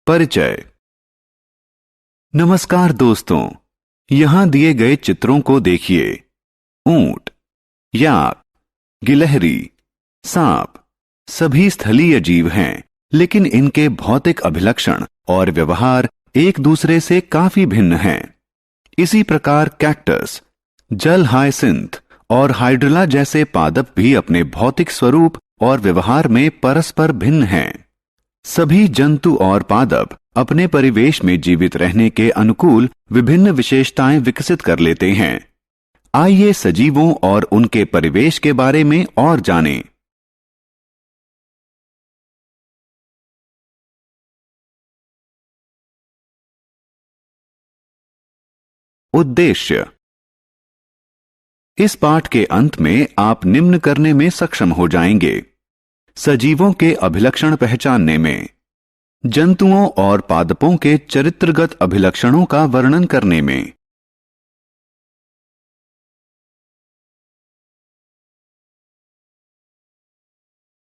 परिचय। नमस्कार दोस्तों, यहां दिए गए चित्रों को देखिए। ऊंट, याक, गिलहरी, सांप सभी स्थलीय जीव हैं, लेकिन इनके भौतिक अभिलक्षण और व्यवहार एक दूसरे से काफी भिन्न हैं। इसी प्रकार कैक्टस, जल हायसिंथ और हाइड्रिला जैसे पादप भी अपने भौतिक स्वरूप और व्यवहार में परस्पर भिन्न हैं। सभी जंतु और पादप अपने परिवेश में जीवित रहने के अनुकूल विभिन्न विशेषताएं विकसित कर लेते हैं। आइए सजीवों और उनके परिवेश के बारे में और जानें। उद्देश्य। इस पाठ के अंत में आप निम्न करने में सक्षम हो जाएंगे: सजीवों के अभिलक्षण पहचानने में, जंतुओं और पादपों के चरित्रगत अभिलक्षणों का वर्णन करने में।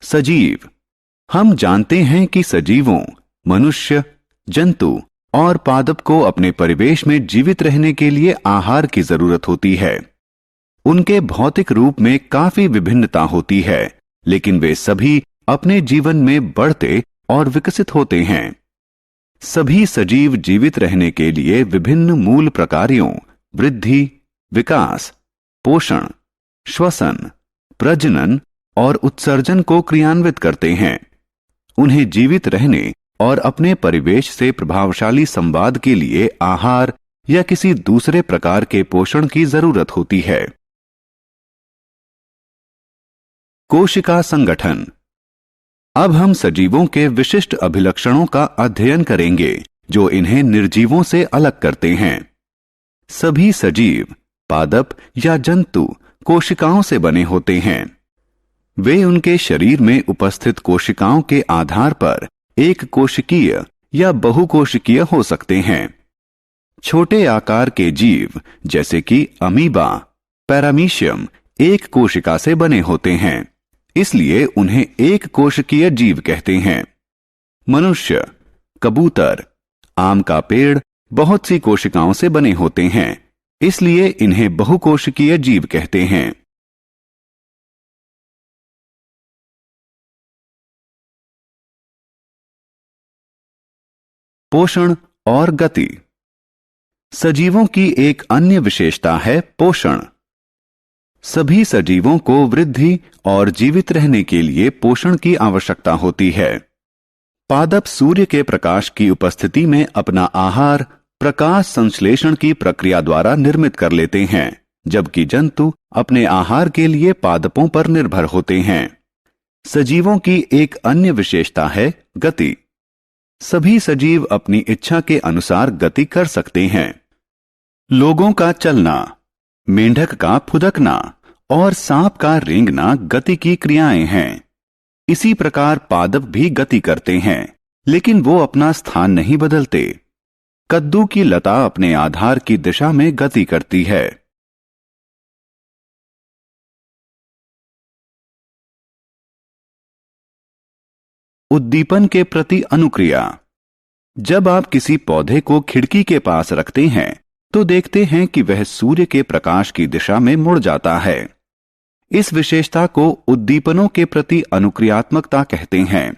सजीव। हम जानते हैं कि सजीवों, मनुष्य, जंतु और पादप को अपने परिवेश में जीवित रहने के लिए आहार की जरूरत होती है। उनके भौतिक रूप में काफी विभिन्नता होती है, लेकिन वे सभी अपने जीवन में बढ़ते और विकसित होते हैं। सभी सजीव जीवित रहने के लिए विभिन्न मूल प्रकारों वृद्धि, विकास, पोषण, श्वसन, प्रजनन और उत्सर्जन को क्रियान्वित करते हैं। उन्हें जीवित रहने और अपने परिवेश से प्रभावशाली संवाद के लिए आहार या किसी दूसरे प्रकार के पोषण की जरूरत होती है। कोशिका संगठन। अब हम सजीवों के विशिष्ट अभिलक्षणों का अध्ययन करेंगे जो इन्हें निर्जीवों से अलग करते हैं। सभी सजीव, पादप या जंतु कोशिकाओं से बने होते हैं। वे उनके शरीर में उपस्थित कोशिकाओं के आधार पर एक कोशिकीय या बहुकोशिकीय हो सकते हैं। छोटे आकार के जीव जैसे कि अमीबा, पैरामीशियम एक कोशिका से बने होते हैं, इसलिए उन्हें एक कोशिकीय जीव कहते हैं। मनुष्य, कबूतर, आम का पेड़ बहुत सी कोशिकाओं से बने होते हैं, इसलिए इन्हें बहुकोशिकीय जीव कहते हैं। पोषण और गति। सजीवों की एक अन्य विशेषता है पोषण। सभी सजीवों को वृद्धि और जीवित रहने के लिए पोषण की आवश्यकता होती है। पादप सूर्य के प्रकाश की उपस्थिति में अपना आहार प्रकाश संश्लेषण की प्रक्रिया द्वारा निर्मित कर लेते हैं, जबकि जंतु अपने आहार के लिए पादपों पर निर्भर होते हैं। सजीवों की एक अन्य विशेषता है गति। सभी सजीव अपनी इच्छा के अनुसार गति कर सकते हैं। लोगों का चलना, मेंढक का फुदकना और सांप का रेंगना गति की क्रियाएं हैं। इसी प्रकार पादप भी गति करते हैं, लेकिन वो अपना स्थान नहीं बदलते। कद्दू की लता अपने आधार की दिशा में गति करती है। उद्दीपन के प्रति अनुक्रिया। जब आप किसी पौधे को खिड़की के पास रखते हैं तो देखते हैं कि वह सूर्य के प्रकाश की दिशा में मुड़ जाता है। इस विशेषता को उद्दीपनों के प्रति अनुक्रियात्मकता कहते हैं।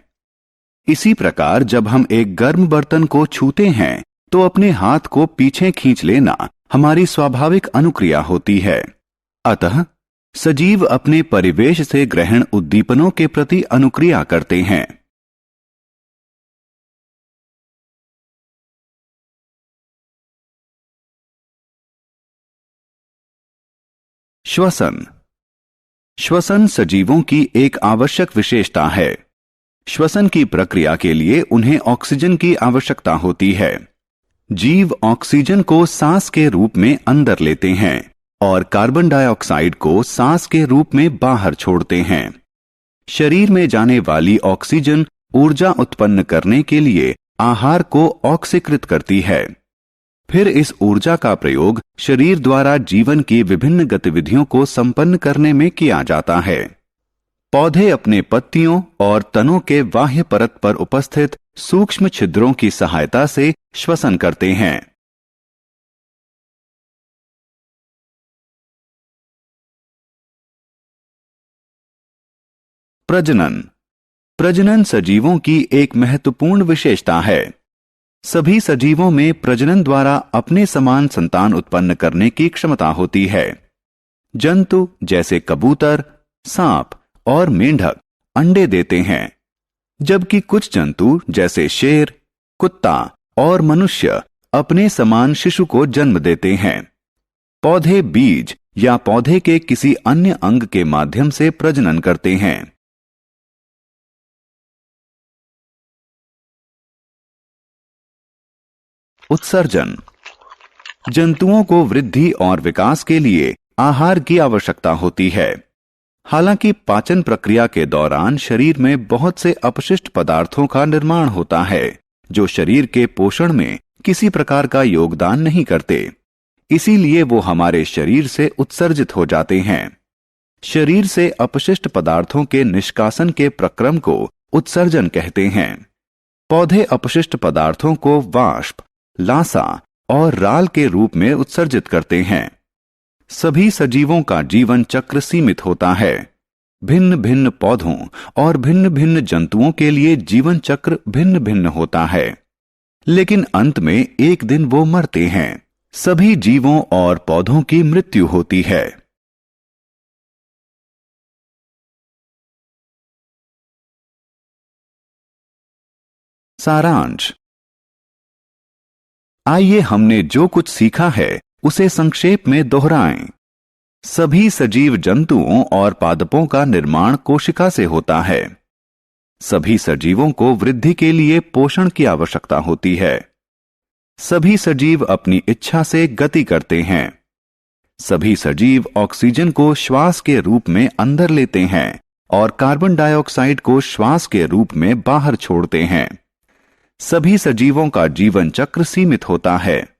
इसी प्रकार जब हम एक गर्म बर्तन को छूते हैं तो अपने हाथ को पीछे खींच लेना हमारी स्वाभाविक अनुक्रिया होती है। अतः सजीव अपने परिवेश से ग्रहण उद्दीपनों के प्रति अनुक्रिया करते हैं। श्वसन। श्वसन सजीवों की एक आवश्यक विशेषता है। श्वसन की प्रक्रिया के लिए उन्हें ऑक्सीजन की आवश्यकता होती है। जीव ऑक्सीजन को सांस के रूप में अंदर लेते हैं और कार्बन डाइऑक्साइड को सांस के रूप में बाहर छोड़ते हैं। शरीर में जाने वाली ऑक्सीजन ऊर्जा उत्पन्न करने के लिए आहार को ऑक्सीकृत करती है। फिर इस ऊर्जा का प्रयोग शरीर द्वारा जीवन की विभिन्न गतिविधियों को संपन्न करने में किया जाता है। पौधे अपने पत्तियों और तनों के बाह्य परत पर उपस्थित सूक्ष्म छिद्रों की सहायता से श्वसन करते हैं। प्रजनन। प्रजनन सजीवों की एक महत्वपूर्ण विशेषता है। सभी सजीवों में प्रजनन द्वारा अपने समान संतान उत्पन्न करने की क्षमता होती है। जंतु जैसे कबूतर, सांप और मेंढक अंडे देते हैं, जबकि कुछ जंतु जैसे शेर, कुत्ता और मनुष्य अपने समान शिशु को जन्म देते हैं। पौधे बीज या पौधे के किसी अन्य अंग के माध्यम से प्रजनन करते हैं। उत्सर्जन। जंतुओं को वृद्धि और विकास के लिए आहार की आवश्यकता होती है। हालांकि पाचन प्रक्रिया के दौरान शरीर में बहुत से अपशिष्ट पदार्थों का निर्माण होता है, जो शरीर के पोषण में किसी प्रकार का योगदान नहीं करते। इसीलिए वो हमारे शरीर से उत्सर्जित हो जाते हैं। शरीर से अपशिष्ट पदार्थों के निष्कासन के प्रक्रम को उत्सर्जन कहते हैं। पौधे अपशिष्ट पदार्थों को वाष्प, लासा और राल के रूप में उत्सर्जित करते हैं। सभी सजीवों का जीवन चक्र सीमित होता है। भिन्न भिन्न पौधों और भिन्न भिन्न जंतुओं के लिए जीवन चक्र भिन्न भिन्न होता है, लेकिन अंत में एक दिन वो मरते हैं। सभी जीवों और पौधों की मृत्यु होती है। सारांश। आइए हमने जो कुछ सीखा है उसे संक्षेप में दोहराएं। सभी सजीव जंतुओं और पादपों का निर्माण कोशिका से होता है। सभी सजीवों को वृद्धि के लिए पोषण की आवश्यकता होती है। सभी सजीव अपनी इच्छा से गति करते हैं। सभी सजीव ऑक्सीजन को श्वास के रूप में अंदर लेते हैं और कार्बन डाइऑक्साइड को श्वास के रूप में बाहर छोड़ते हैं। सभी सजीवों का जीवन चक्र सीमित होता है।